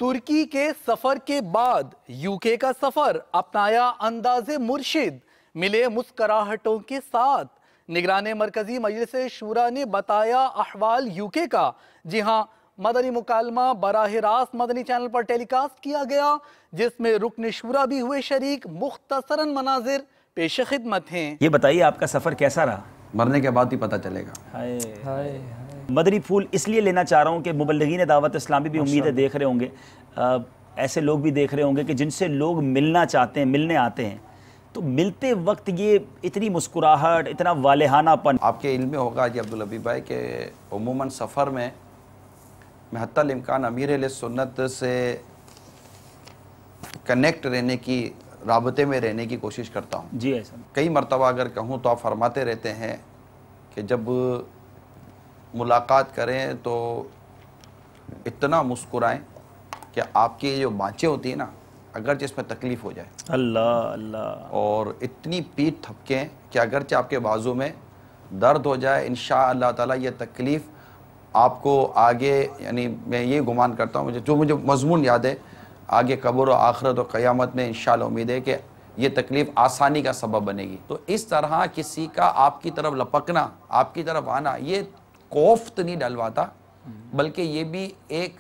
तुर्की के सफर के बाद यूके का सफर, अपनाया अंदाज़े मुर्शिद, मिले मुस्कराहटों के साथ। निगरान मरकजी मजलिस शूरा ने बताया अहवाल यूके का। जी हाँ, मदनी मुकालमा बराह रास्त मदनी चैनल पर टेलीकास्ट किया गया, जिसमें रुकन शूरा भी हुए शरीक। मुख्तसरन मनाजिर पेश खिदमत हैं। ये बताइए, आपका सफ़र कैसा रहा? मरने के बाद ही पता चलेगा। हाय हाय। मदनी फूल इसलिए लेना चाह रहा हूँ कि मुबल्लिगीन दावत इस्लामी भी उम्मीदें देख रहे होंगे, ऐसे लोग भी देख रहे होंगे कि जिनसे लोग मिलना चाहते हैं, मिलने आते हैं, तो मिलते वक्त ये इतनी मुस्कुराहट, इतना वालेहानापन। आपके इल्म में होगा जी अब्दुल हबीब भाई के उमूमन सफ़र में मैं हत्तल इम्कान अमीर सुन्नत से कनेक्ट रहने की, राबते में रहने की कोशिश करता हूँ। जी ऐसा कई मरतबा अगर कहूँ तो आप फरमाते रहते हैं कि जब मुलाकात करें तो इतना मुस्कुराएं कि आपकी जो बाँचें होती है ना, अगरचे इसमें तकलीफ़ हो जाए, अल्लाह अल्लाह, और इतनी पीठ थपकें कि अगरचे आपके बाजू में दर्द हो जाए, इंशाअल्लाह ताला ये तकलीफ़ आपको आगे, यानी मैं ये गुमान करता हूँ, मुझे मजमून याद है, आगे कब्र और आखिरत और क़यामत में इंशाअल्लाह उम्मीद है कि ये तकलीफ़ आसानी का सबब बनेगी। तो इस तरह किसी का आपकी तरफ लपकना, आपकी तरफ आना, ये कोफ्त नहीं डलवाता, बल्कि ये भी एक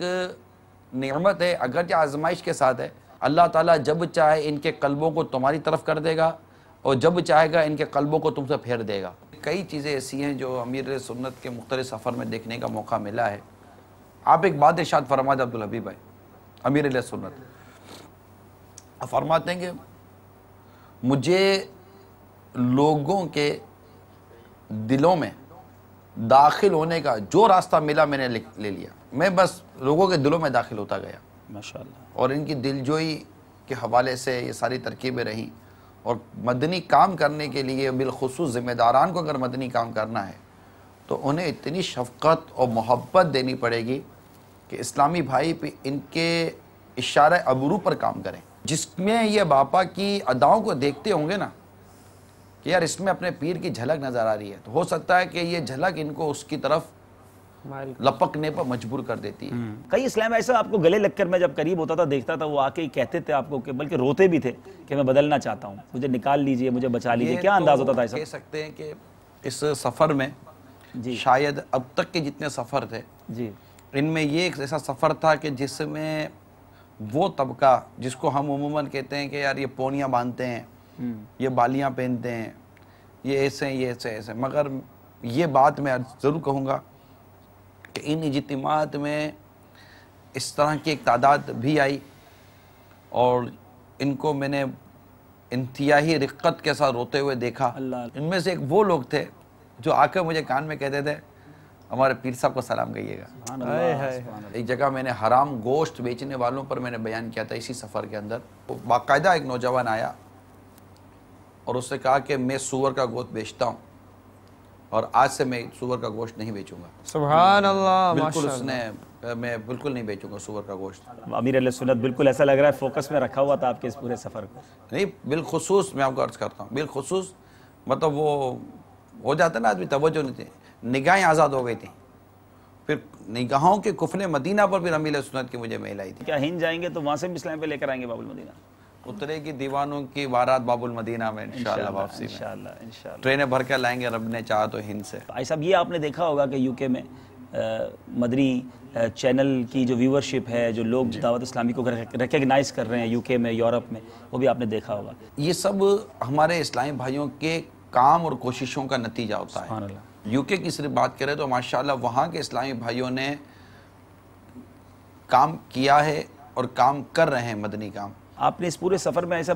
नेमत है, अगरचे आजमाइश के साथ है। अल्लाह ताला जब चाहे इनके कल्बों को तुम्हारी तरफ कर देगा और जब चाहेगा इनके कल्बों को तुमसे फेर देगा। कई चीज़ें ऐसी हैं जो अमीर सुन्नत के मुख्तलिफ सफ़र में देखने का मौका मिला है। आप एक बात इरशाद फरमा दे अब्दुल हबीब भाई, अमीर सुन्नत फरमाते हैं कि मुझे लोगों के दिलों में दाखिल होने का जो रास्ता मिला मैंने ले लिया। मैं बस लोगों के दिलों में दाखिल होता गया माशाअल्लाह, और इनकी दिलजोई के हवाले से ये सारी तरकीबें रहीं। और मदनी काम करने के लिए बिलखुसूस ज़िम्मेदारान को अगर मदनी काम करना है तो उन्हें इतनी शफ़क़त और मोहब्बत देनी पड़ेगी कि इस्लामी भाई पे इनके इशारे अबरू पर काम करें, जिसमें ये बापा की अदाओं को देखते होंगे ना कि यार इसमें अपने पीर की झलक नज़र आ रही है, तो हो सकता है कि ये झलक इनको उसकी तरफ लपकने पर मजबूर कर देती है। कई इस्लाम ऐसा आपको गले लगकर मैं जब करीब होता था, देखता था, वो आके ही कहते थे आपको कि, बल्कि रोते भी थे कि मैं बदलना चाहता हूँ, मुझे निकाल लीजिए, मुझे बचा लीजिए। क्या अंदाज होता था? ऐसा कह सकते हैं कि इस सफ़र में जी, शायद अब तक के जितने सफ़र थे जी, इनमें ये एक ऐसा सफ़र था कि जिसमें वो तबका जिसको हम उमूमन कहते हैं कि यार ये पोनियाँ बांधते हैं, ये बालियाँ पहनते हैं, ये ऐसे हैं, ये ऐसे ऐसे, मगर ये बात मैं ज़रूर कहूँगा कि इन इज्तिमात में इस तरह की एक तादाद भी आई और इनको मैंने इंतहाई रिक्कत के साथ रोते हुए देखा। इनमें से एक वो लोग थे जो आकर मुझे कान में कहते थे हमारे पीर साहब को सलाम कहिएगा। एक जगह मैंने हराम गोश्त बेचने वालों पर मैंने बयान किया था इसी सफ़र के अंदर। तो बाकायदा एक नौजवान आया और उसने कहा कि मैं सूअर का गोश्त बेचता हूँ और आज से मैं सूअर का गोश्त नहीं बेचूंगा। सुभान अल्लाह, बिल्कुल उसने, मैं बिल्कुल नहीं बेचूंगा सूअर का गोश्त। अमीर सुन्नत बिल्कुल ऐसा लग रहा है फोकस में रखा हुआ था आपके इस पूरे सफ़र को। नहीं, बिलखुसूस मैं आपको अर्ज़ करता हूँ, बिलखुसूस मतलब वो हो जाता है ना आदमी, तवज्जो नहीं थी, निगाहें आज़ाद हो गई थी। फिर निगाहों के कुफने मदीना पर फिर अमीर सुन्नत की मुझे मेल आई थी। क्या हिंद जाएंगे तो वहाँ से भी इस्लाम पे लेकर आएंगे बाबुल मदीना? उतरेगी दीवानों की बारात बाबुल मदीना में इंशाअल्लाह, वापसी में इंशाअल्लाह ट्रेनें भर के लाएंगे रब ने चाहा तो हिंद से। भाई साहब, ये आपने देखा होगा कि यूके में मदनी चैनल की जो व्यूवरशिप है, जो लोग दावत इस्लामी को रिकग्नाइज कर रहे हैं यूके में, यूरोप में, वो भी आपने देखा होगा। ये सब हमारे इस्लामी भाइयों के काम और कोशिशों का नतीजा होता है। यूके की सिर्फ बात करें तो माशाअल्लाह वहाँ के इस्लामी भाइयों ने काम किया है और काम कर रहे हैं मदनी काम। आपने इस पूरे सफ़र में ऐसा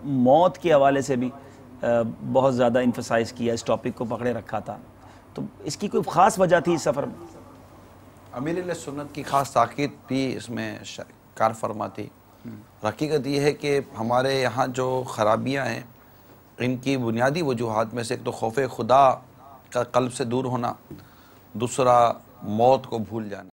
मौत के हवाले से भी बहुत ज़्यादा इन्फसाइज़ किया, इस टॉपिक को पकड़े रखा था, तो इसकी कोई ख़ास वजह थी इस सफ़र में? अमीर सुन्नत की ख़ास ताक़ीद भी इसमें कार फरमा थी। हकीकत ये है कि हमारे यहाँ जो ख़राबियाँ हैं इनकी बुनियादी वजूहात में से एक तो खौफ खुदा का क़ल्ब से दूर होना, दूसरा मौत को भूल जाना।